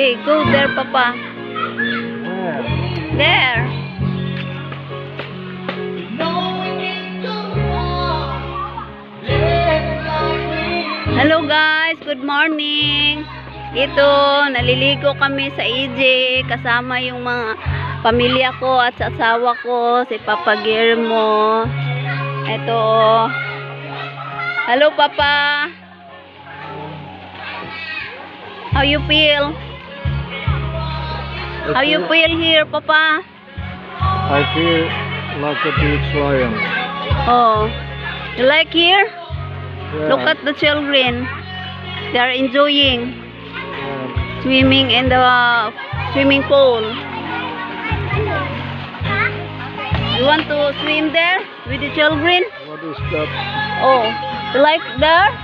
Okay, go there, Papa. There. Hello guys, good morning. Ito, naliligo kami sa EJ kasama yung mga pamilya ko at sa asawa ko, si Papa Guillermo. Ito. Hello Papa. How you feel? How you feel here, Papa? I feel like a beach lion. Oh, you like here? Yeah. Look at the children. They are enjoying Yeah. swimming in the swimming pool. You want to swim there with the children? What is that? Oh, you like there?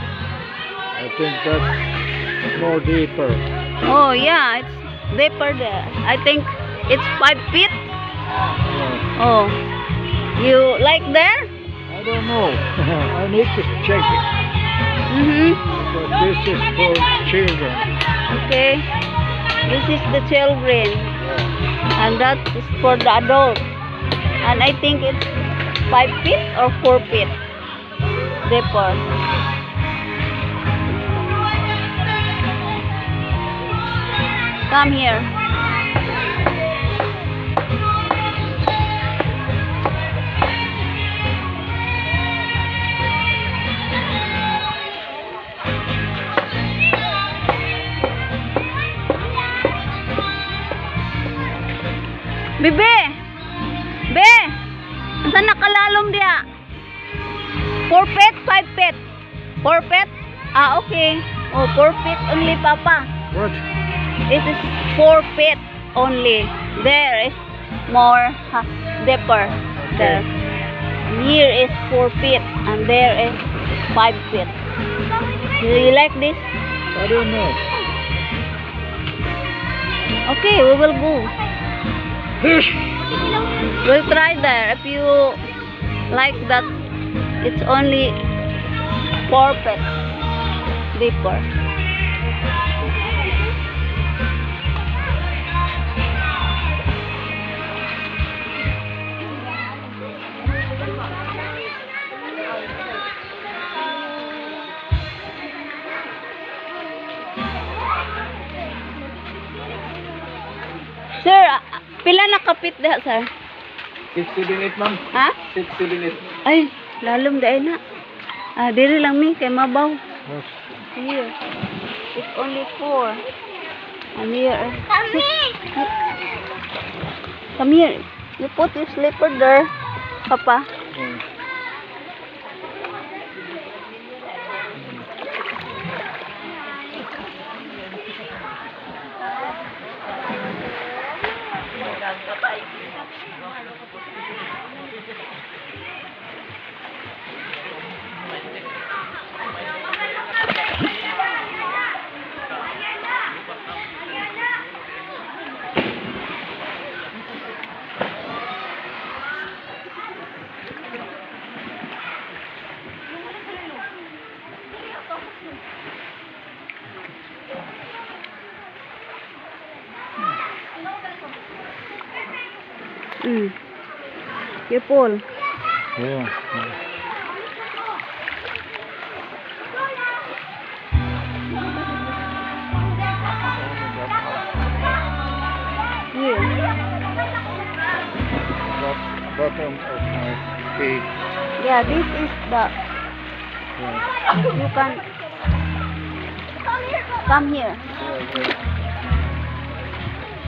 I think that's more deeper. Oh, yeah, it's deeper there. I think it's 5 feet. Yeah. Oh, you like there? I don't know. I need to check it. But this is for children. Okay. This is the children. Yeah. And that is for the adult. And I think it's 5 feet or 4 feet deeper. Come here. Bebe! Be! Saan nakalalom dia? 4 feet? 5 feet? 4 feet? Ah, okay. Oh, 4 feet only, Papa. What? This is 4 feet only. There is more deeper. There. Here is 4 feet and there is 5 feet. Do you like this? I don't know. Okay, we will go. We'll try there. If you like that, it's only 4 feet deeper. Sir, pila na kapit dah, sir? 60 minutes, ma'am. Ha? 60 minutes. Ay, lalom dahil na. Ah, diri lang mi, kay mabaw. Yes. Here. It's only 4. And here. Come here. You put your slipper there, Papa. Yeah. Careful. Yeah. Here. Bottom of my feet. Yeah, this is the. Yeah. You can come here.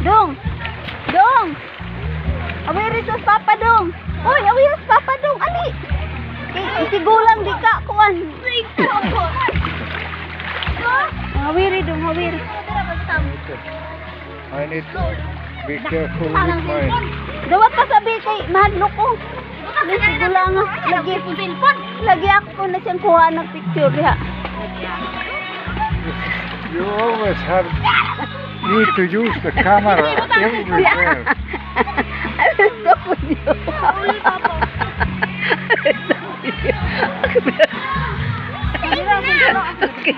Dong! Dong! Awiri sa Papa Dong! Uy, awiri sa Papa Dong! Ali! Isigulang di ka, kuan! Awiri Dong, awiri. I need to be careful with my... Dawat ka sabi kay mahadlo ko. Isigulang lagi. Lagi ako na siyang kuha ng picture diha. You always need to use the camera everywhere. I will stop with you. I will stop with you. Okay.